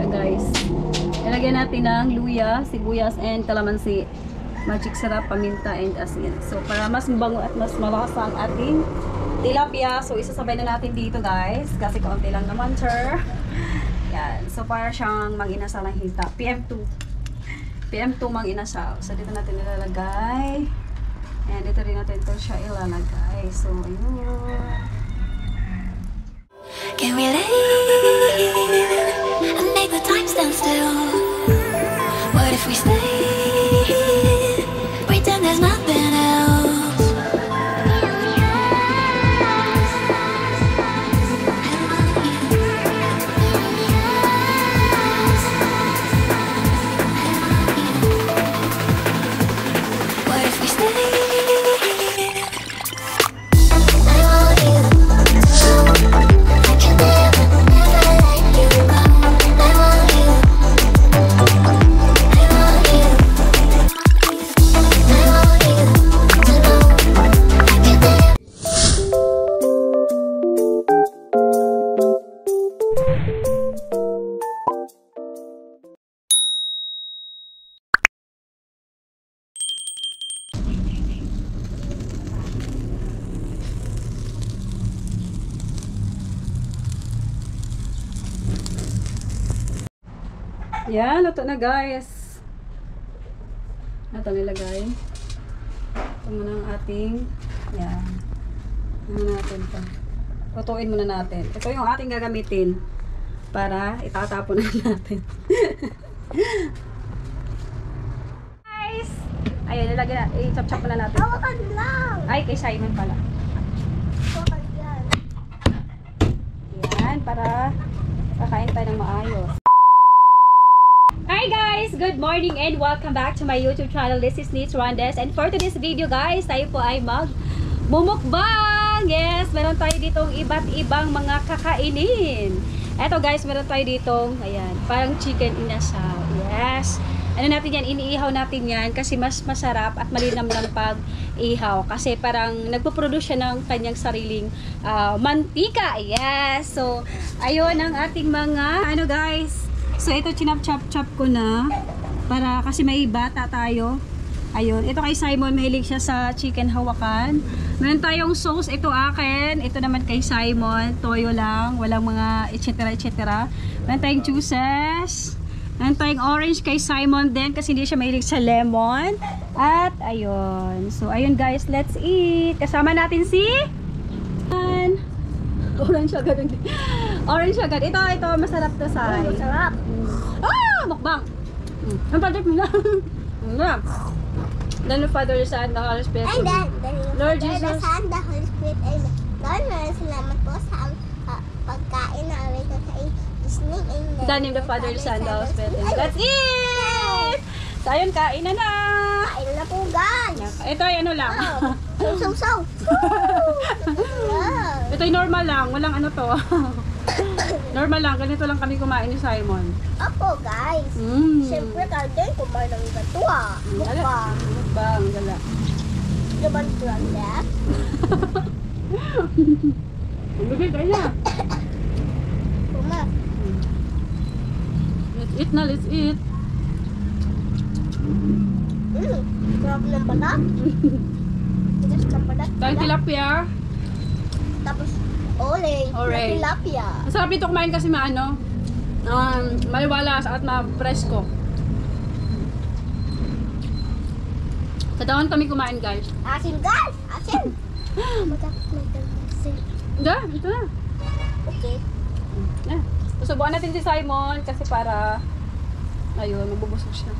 guys. Ilagyan natin ng luya, sibuyas, and kalamansi. Magic sarap, paminta, and asin. So, para mas mabango at mas malasa ang ating tilapia. So, isasabay na natin dito guys. Kasi kaunti lang naman, sir. Yan. So, para siyang mag-inasal ng hita. PM2. PM2 mag-inasal. So, dito natin ilalagay. And dito rin natin ito siya ilalagay. So, ayun. Can we live and make the time stand still? What if we stay, pretend there's nothing else? What if we stay? Yan, luto na guys. Ito nilagay. Ito muna ang ating, yan. Muna natin ito. Lutuin muna natin. Ito yung ating gagamitin para itatapon na natin. Guys! Ayun, nilagay na. I-chop-chop na natin. Hawakan lang! Ay, kay Simon pala. Hawakan yan. Yan, para kakain tayo ng maayos. Hi guys! Good morning and welcome back to my YouTube channel. This is Nitz Rondes. And for today's video guys, tayo po ay mumukbang! Yes! Meron tayo ditong iba't ibang mga kakainin. Eto guys, meron tayo ditong, ayan, parang chicken inasal. Yes! Ano natin yan? Iniihaw natin yan kasi mas masarap at malinamnam pag ihaw. Kasi parang nagpo-produce siya ng kanyang sariling mantika. Yes! So, ayun ang ating mga, ano guys, so, ito chinap-chop-chop ko na para kasi may bata tayo. Ayun. Ito kay Simon, mahilig siya sa chicken hawakan. Meron tayong sauce. Ito akin. Ito naman kay Simon. Toyo lang. Walang mga etc. Meron tayong juices. Meron tayong orange kay Simon din kasi hindi siya mahilig sa lemon. At ayun. So, ayun guys. Let's eat. Kasama natin si orange agad. Orange agad. Ito, masarap to sa. Masarap. Ah! Mukbang! Ang project mo na. Then the Father, the Son, the Holy Spirit. And then, Lord the Jesus. Son, the Holy Spirit, and Lord, maraming salamat po sa pagkain na aray ko sa Disney. In the name of the Father, the Son, the Holy Spirit. Let's eat! So, ayun, kain na na! Kain na po guys! Ito ay ano lang. Saw. Ito ay normal lang. Walang ano to. Normal lang. Ganito lang kami kumain ni Simon. Opo guys. Siyempre Carden, kumain ng gato Mukbang. Mukbang. Gala. Diba tulang left? Lugay kayo na. Kuma. Let's eat na. Let's eat. Sarap ng balat. Tigas ng balat. Tayong tilapia. Tapos, orange. Orange. Tilapia. Masarap ito kumain kasi maano. Maliwalas at ma-presko. Sa dahon kami kumain guys. Asin guys! Asin! Matapos may asin. Hindi, ito na. Okay. Susubuan natin si Simon kasi para ayun, mabubusog siya.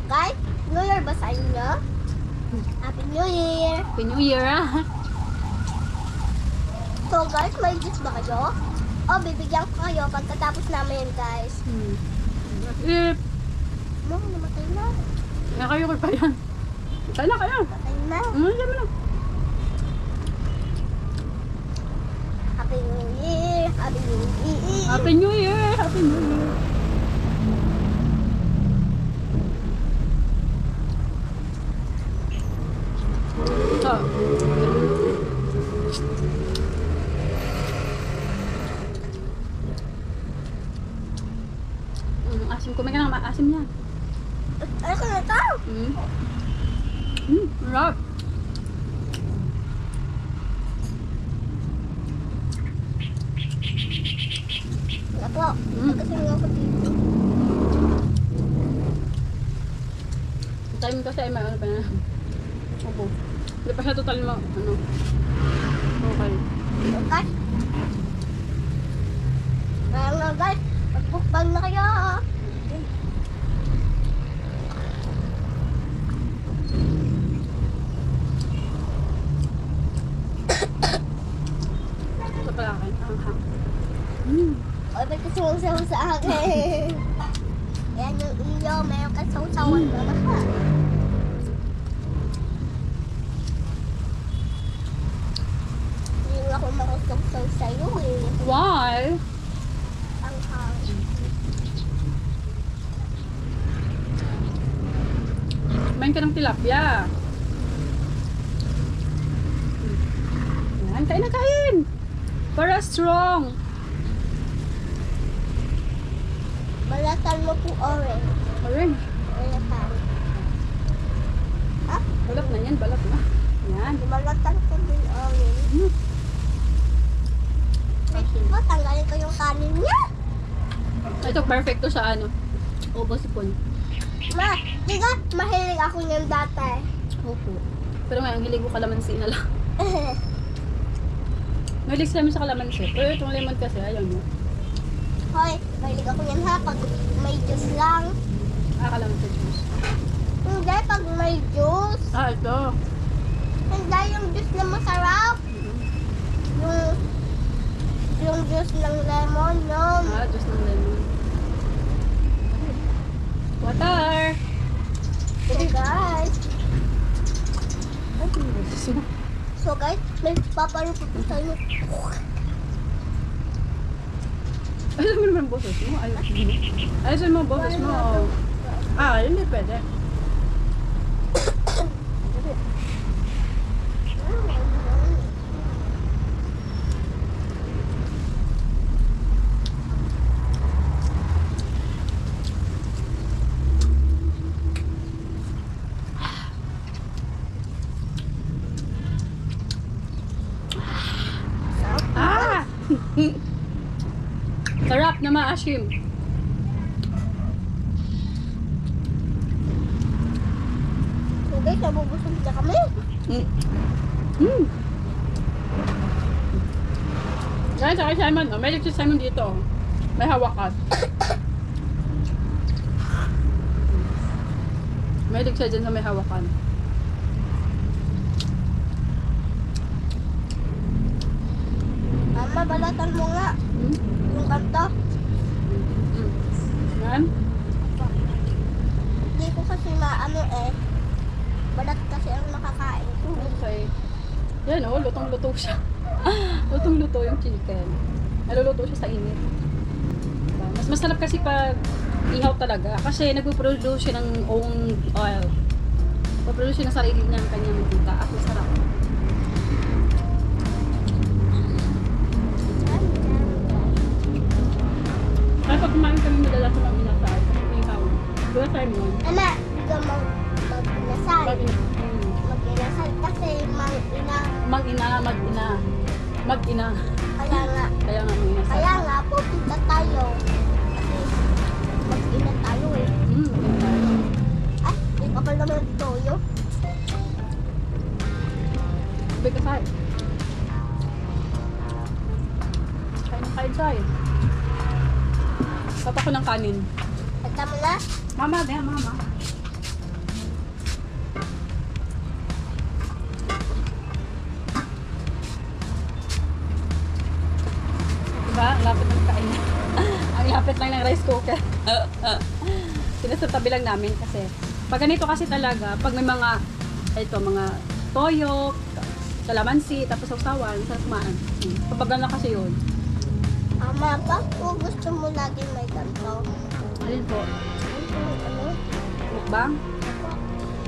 Guys, New Year ba sa inyo? Happy New Year! Happy New Year ah! So guys, may juice ba kayo? O, bibigyan ko kayo pagkatapos namin guys. If No, namatay na. kayo pa yan. Saan na kayo? Namatay na. Diyan mo na. Happy New Year! Happy New Year! Happy New Year! Happy New Year! Asim niya. Ayoko na ito. Sarap. Wala po. Nagkasing ako dito. Time kasi ay may ano pa na. Opo. Hindi pa siya total ano. Okay. Okay. Kaya nga guys, magpukbang na kayo. Ito pala akin. Anghang. Ay, ba't kasi usaw sa akin? Yan yung iyo, mayroon ka sausawan na lahat. Hindi nga ako makusaw sa'yo eh. Why? Ang hangin. Kumain ka ng tilapia. Yan, kain na kain. Para strong. Balatan mo po orange. Orange. Balatan. Ha? Balat na yan, balat na. Yan. Balatan ko din orange. Pwede po, tanggalin ko yung kanin niya. Ito, perfect to sa ano. Ubo sipon. Ma, di ka mahilig ako niyan dati. Opo. Pero ngayon, hilig ko kalamansi na lang. Mahilig sa sa kalamansi. Pero itong lemon kasi, ayaw nyo. Hoy, mahilig ako niyan ha, pag may juice lang. Kalamansi juice. Hindi, pag may juice. Ito. Hindi, yung juice na masarap. Yung juice ng lemon, yun. Juice ng lemon. Water! So guys, Ay, yung boses mo. may papaluto po sa inyo. Ayun mo naman ang boses mo. Ayun mo ang boses mo. Hindi pwede. Sarap na maasim. So guys, nabubusog na kami. Guys, ako Simon. May lecture Simon dito. May hawakan. May lecture dyan sa may hawakan. Mama, balatan mo nga. Yung kanto. Yan. Hindi ko kasi maano eh. Balat kasi ang nakakain ko. Okay. Yan o, lutong-luto siya. Lutong-luto yung chicken. Naluluto siya sa init. Diba? Mas masarap kasi pag ihaw talaga. Kasi nagpo-produce siya ng own oil. Nagpo-produce siya ng sarili niya ng kanyang mantika. At masarap. Kaya pag kumain kami madalas sa mga inasal, ihaw. Diba Simon? Ama, hindi ka mag-inasal. Mag-inasal kasi Mag-ina. Kaya nga. Kaya nga mag-inasal. Kaya nga, pupunta tayo. Kasi mag-ina tayo eh. Mag-ina tayo. Ay, hindi ka pa naman toyo. Sabi ka sa'yo. Kain sa'yo. Papa ko ng kanin. Tagta mo na. Mama, mama. Diba? Ang lapit ng kain. Ang lapit lang ng rice cooker. Sinasatabi lang namin kasi pag ganito kasi talaga, pag may mga toyo, kalamansi, tapos sausawan, sarap kumain. Kapag gano'n kasi yun. Ama, bak kung gusto mo lagi may ganito. Alin po? Ano? Mukbang?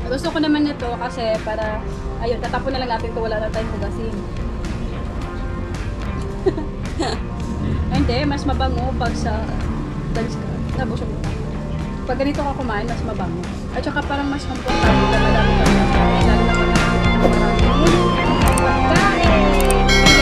Gusto ko naman ito kasi para, ayun, tatapon na lang natin kung wala na tayong hugasin. Hindi, mas mabango pag sa dalis ka. Nabusog ka. Pag ganito ka kumain, mas mabango. At saka parang mas komportable ka, madami ka na pagkain. Lalo na pag maraming pagkain.